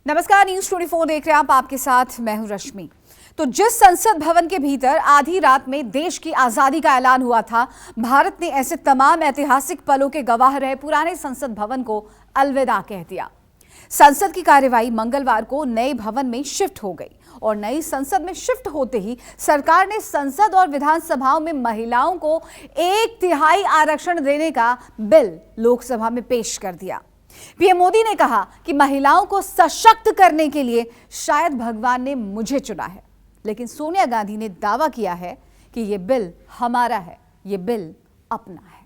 नमस्कार, न्यूज 24 देख रहे हैं आप। आपके साथ मैं हूं रश्मि। तो जिस संसद भवन के भीतर आधी रात में देश की आजादी का ऐलान हुआ था, भारत ने ऐसे तमाम ऐतिहासिक पलों के गवाह रहे पुराने संसद भवन को अलविदा कह दिया। संसद की कार्यवाही मंगलवार को नए भवन में शिफ्ट हो गई और नई संसद में शिफ्ट होते ही सरकार ने संसद और विधानसभाओं में महिलाओं को 1/3 आरक्षण देने का बिल लोकसभा में पेश कर दिया। पीएम मोदी ने कहा कि महिलाओं को सशक्त करने के लिए शायद भगवान ने मुझे चुना है, लेकिन सोनिया गांधी ने दावा किया है कि यह बिल हमारा है, यह बिल अपना है।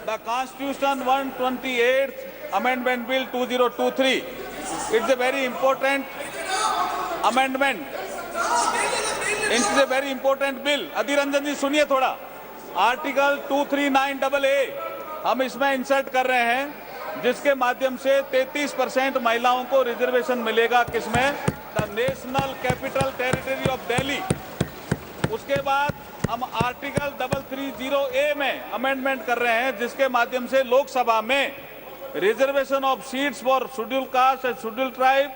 The Constitution 128th Amendment Bill 2023. It's a very important amendment. It's a very important bill. Adhir Ranjan जी सुनिए थोड़ा। आर्टिकल 239AA हम इसमें इंसर्ट कर रहे हैं, जिसके माध्यम से 33% महिलाओं को रिजर्वेशन मिलेगा। किसमें? The national capital territory of Delhi. उसके बाद हम आर्टिकल 330A में अमेंडमेंट कर रहे हैं, जिसके माध्यम से लोकसभा में reservation of seats for schedule caste and schedule tribe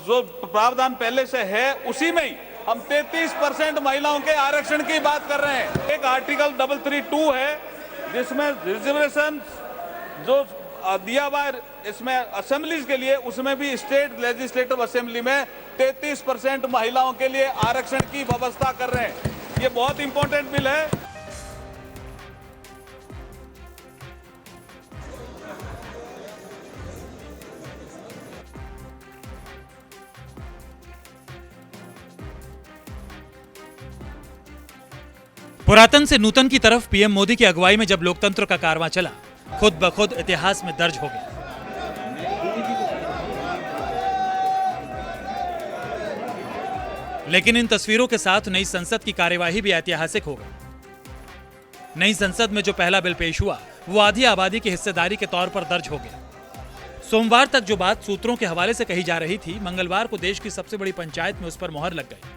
जो प्रावधान पहले से है, उसी में ही हम 33% महिलाओं के आरक्षण की बात कर रहे हैं। एक आर्टिकल 332 है, जिसमें रिजर्वेशन जो दिया हुआ है इसमें असेंबलीज के लिए, उसमें भी स्टेट लेजिस्लेटिव असेंबली में 33% महिलाओं के लिए आरक्षण की व्यवस्था कर रहे हैं। ये बहुत इंपॉर्टेंट बिल है। पुरातन से नूतन की तरफ पीएम मोदी की अगुवाई में जब लोकतंत्र का कारवां चला, खुद ब खुद इतिहास में दर्ज हो गया। लेकिन इन तस्वीरों के साथ नई संसद की कार्यवाही भी ऐतिहासिक हो गई। नई संसद में जो पहला बिल पेश हुआ, वो आधी आबादी की हिस्सेदारी के तौर पर दर्ज हो गया। सोमवार तक जो बात सूत्रों के हवाले से कही जा रही थी, मंगलवार को देश की सबसे बड़ी पंचायत में उस पर मोहर लग गई।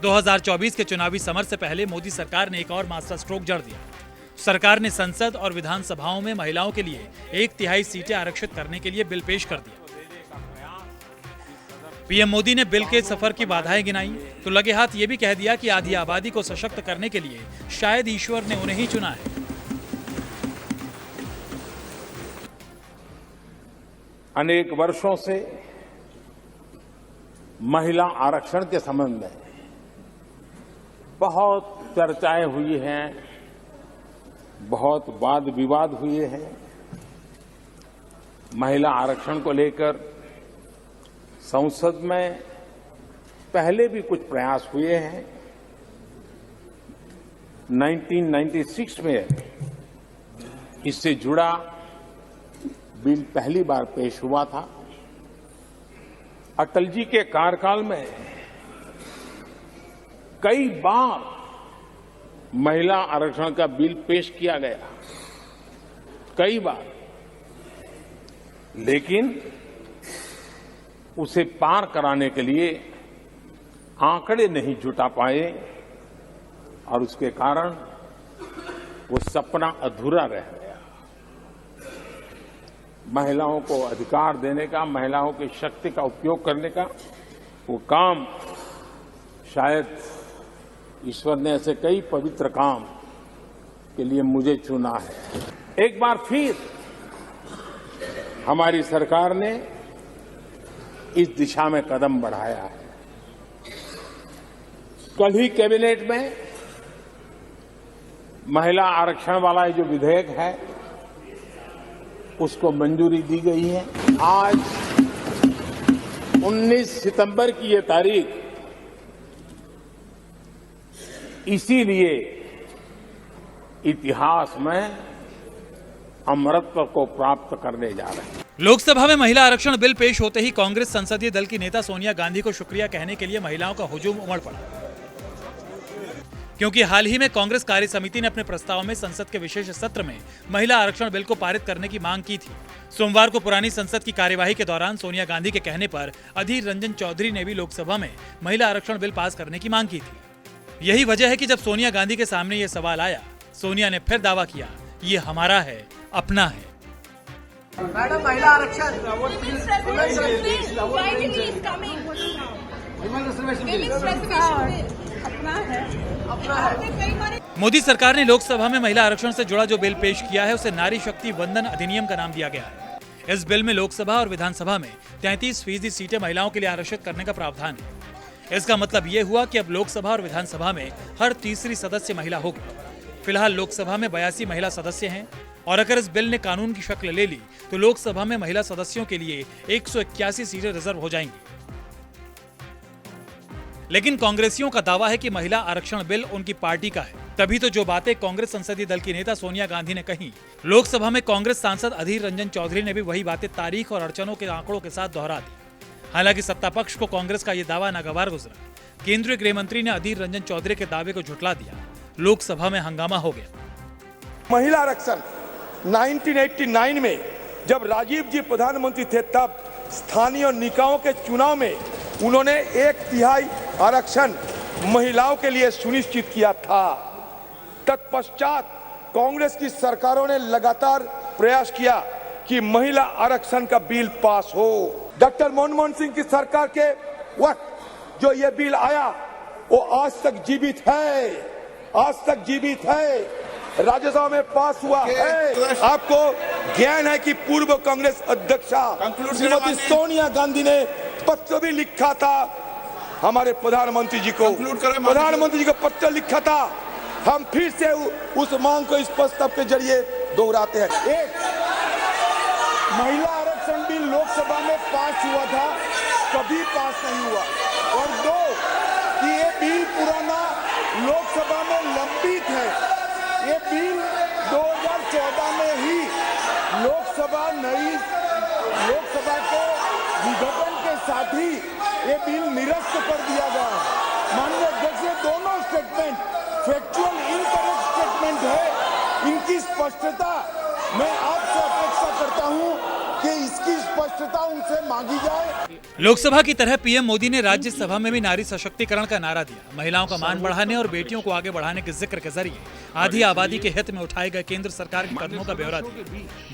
2024 के चुनावी समर से पहले मोदी सरकार ने एक और मास्टर स्ट्रोक जड़ दिया। सरकार ने संसद और विधानसभाओं में महिलाओं के लिए 1/3 सीटें आरक्षित करने के लिए बिल पेश कर दिया। पीएम मोदी ने बिल के सफर की बाधाएं गिनाई तो लगे हाथ ये भी कह दिया कि आधी आबादी को सशक्त करने के लिए शायद ईश्वर ने उन्हें ही चुना है। अनेक वर्षों से महिला आरक्षण के संबंध में बहुत चर्चाएं हुई हैं, बहुत वाद विवाद हुए हैं। महिला आरक्षण को लेकर संसद में पहले भी कुछ प्रयास हुए हैं। 1996 में इससे जुड़ा बिल पहली बार पेश हुआ था। अटल जी के कार्यकाल में कई बार महिला आरक्षण का बिल पेश किया गया, कई बार, लेकिन उसे पार कराने के लिए आंकड़े नहीं जुटा पाए और उसके कारण वो सपना अधूरा रह गया। महिलाओं को अधिकार देने का, महिलाओं की शक्ति का उपयोग करने का वो काम, शायद ईश्वर ने ऐसे कई पवित्र काम के लिए मुझे चुना है। एक बार फिर हमारी सरकार ने इस दिशा में कदम बढ़ाया है। कल ही कैबिनेट में महिला आरक्षण वाला जो विधेयक है, उसको मंजूरी दी गई है। आज 19 सितंबर की ये तारीख इसीलिए इतिहास में अमरत्व को प्राप्त करने जा रहे हैं। लोकसभा में महिला आरक्षण बिल पेश होते ही कांग्रेस संसदीय दल की नेता सोनिया गांधी को शुक्रिया कहने के लिए महिलाओं का हुजूम उमड़ पड़ा, क्योंकि हाल ही में कांग्रेस कार्य समिति ने अपने प्रस्ताव में संसद के विशेष सत्र में महिला आरक्षण बिल को पारित करने की मांग की थी। सोमवार को पुरानी संसद की कार्यवाही के दौरान सोनिया गांधी के कहने पर अधीर रंजन चौधरी ने भी लोकसभा में महिला आरक्षण बिल पास करने की मांग की थी। यही वजह है कि जब सोनिया गांधी के सामने ये सवाल आया, सोनिया ने फिर दावा किया, ये हमारा है, अपना है। मैडम महिला आरक्षण मोदी सरकार ने लोकसभा में महिला आरक्षण से जुड़ा जो बिल पेश किया है उसे नारी शक्ति वंदन अधिनियम का नाम दिया गया है। इस बिल में लोकसभा और विधानसभा में 33% सीटें महिलाओं के लिए आरक्षित करने का प्रावधान है। इसका मतलब ये हुआ कि अब लोकसभा और विधानसभा में हर तीसरी सदस्य महिला होगी। फिलहाल लोकसभा में 82 महिला सदस्य हैं और अगर इस बिल ने कानून की शक्ल ले ली तो लोकसभा में महिला सदस्यों के लिए 181 सीटें रिजर्व हो जाएंगी। लेकिन कांग्रेसियों का दावा है कि महिला आरक्षण बिल उनकी पार्टी का है, तभी तो जो बातें कांग्रेस संसदीय दल की नेता सोनिया गांधी ने कही, लोकसभा में कांग्रेस सांसद अधीर रंजन चौधरी ने भी वही बातें तारीख और अड़चनों के आंकड़ों के साथ दोहरा दी। हालांकि सत्ता पक्ष को कांग्रेस का ये दावा नागवार गुजरा। केंद्रीय गृह मंत्री ने अधीर रंजन चौधरी के दावे को झुठला दिया। लोकसभा में हंगामा हो गया। महिला आरक्षण 1989 में जब राजीव जी प्रधानमंत्री थे तब स्थानीय निकायों के चुनाव में उन्होंने 1/3 आरक्षण महिलाओं के लिए सुनिश्चित किया था। तत्पश्चात कांग्रेस की सरकारों ने लगातार प्रयास किया कि महिला आरक्षण का बिल पास हो। डॉक्टर मनमोहन सिंह की सरकार के वक्त जो ये बिल आया वो आज तक जीवित है, राज्यसभा में पास हुआ है। आपको ज्ञान है कि पूर्व कांग्रेस अध्यक्षा श्रीमती सोनिया गांधी ने पत्र भी लिखा था हमारे प्रधानमंत्री जी को, पत्र लिखा था। हम फिर से उस मांग को इस प्रस्ताव के जरिए दोहराते हैं। एक, महिला आरक्षण बिल लोकसभा में पास हुआ था, कभी पास नहीं हुआ। और 2, कि ये बिल पुराना लोकसभा में लंबित है। ये बिल 2014 में ही लोकसभा के विघटन के साथ ही ये बिल निरस्त कर दिया गया। माननीय अध्यक्ष, ये दोनों स्टेटमेंट फैक्चुअल इनकरेक्ट स्टेटमेंट है। इनकी स्पष्टता मैं आपसे अपेक्षा करता हूं कि इसकी स्पष्टता उनसे मांगी जाए। लोकसभा की तरह पीएम मोदी ने राज्यसभा में भी नारी सशक्तिकरण का नारा दिया। महिलाओं का मान बढ़ाने और बेटियों को आगे बढ़ाने के जिक्र के जरिए आधी आबादी के हित में उठाए गए केंद्र सरकार के कदमों का ब्यौरा दिया।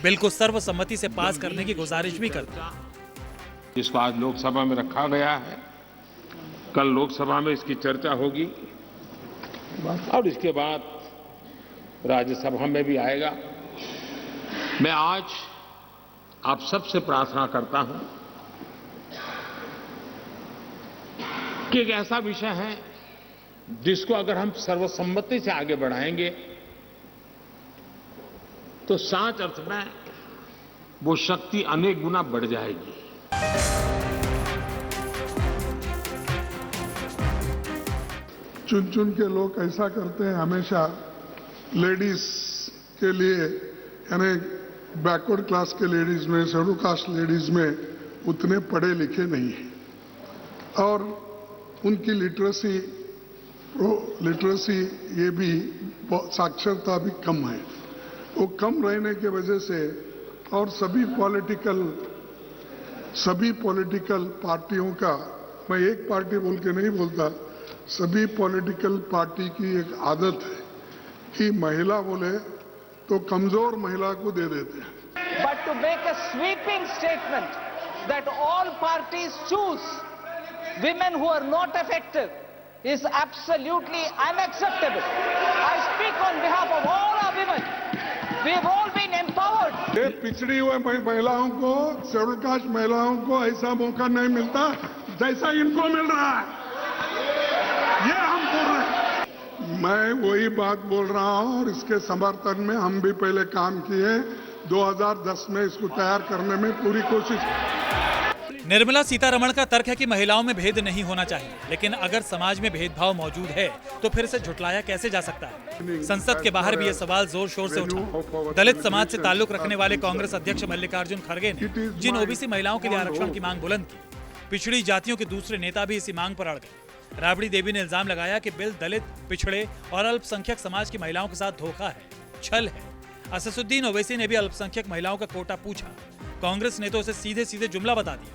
बिल को सर्वसम्मति से पास करने की गुजारिश भी कर दी। इसको आज लोकसभा में रखा गया है, कल लोकसभा में इसकी चर्चा होगी और इसके बाद राज्यसभा में भी आएगा। मैं आज आप सबसे प्रार्थना करता हूं कि एक ऐसा विषय है जिसको अगर हम सर्वसम्मति से आगे बढ़ाएंगे तो सच अर्थ में वो शक्ति अनेक गुना बढ़ जाएगी। चुन चुन के लोग ऐसा करते हैं, हमेशा लेडीज के लिए, यानी बैकवर्ड क्लास के लेडीज में, शेड्यूल कास्ट लेडीज में उतने पढ़े लिखे नहीं हैं और उनकी लिटरेसी ये भी साक्षरता भी कम है। वो कम रहने के वजह से और सभी पॉलिटिकल पार्टियों का, मैं एक पार्टी बोल के नहीं बोलता, सभी पॉलिटिकल पार्टी की एक आदत है कि महिला बोले तो कमजोर महिला को दे देते हैं। But to make a sweeping statement that all parties choose women who are not effective is absolutely unacceptable. I speak on behalf of all our women. We have all been empowered. ये पिछड़ी हुए महिलाओं को, schedule caste महिलाओं को ऐसा मौका नहीं मिलता जैसा इनको मिल रहा है। ये हम बोल रहे हैं। मैं वही बात बोल रहा हूं और इसके समर्थन में हम भी पहले काम किए। 2010 में इसको तैयार करने में पूरी कोशिश। निर्मला सीतारमण का तर्क है कि महिलाओं में भेद नहीं होना चाहिए, लेकिन अगर समाज में भेदभाव मौजूद है तो फिर इसे झुटलाया कैसे जा सकता है। संसद के बाहर भी यह सवाल जोर शोर से उठा। दलित समाज से ताल्लुक रखने वाले कांग्रेस अध्यक्ष मल्लिकार्जुन खड़गे ने जिन ओबीसी महिलाओं के लिए आरक्षण की मांग बुलंद की, पिछड़ी जातियों के दूसरे नेता भी इसी मांग पर अड़ गए। राबड़ी देवी ने इल्जाम लगाया कि बिल दलित, पिछड़े और अल्पसंख्यक समाज की महिलाओं के साथ धोखा है, छल है। असदुद्दीन ओवैसी ने भी अल्पसंख्यक महिलाओं का कोटा पूछा। कांग्रेस ने तो उसे सीधे सीधे जुमला बता दिया।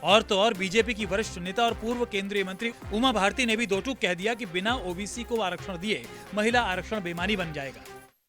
और तो और बीजेपी की वरिष्ठ नेता और पूर्व केंद्रीय मंत्री उमा भारती ने भी दो टूक कह दिया कि बिना ओबीसी को आरक्षण दिए महिला आरक्षण बेमानी बन जाएगा।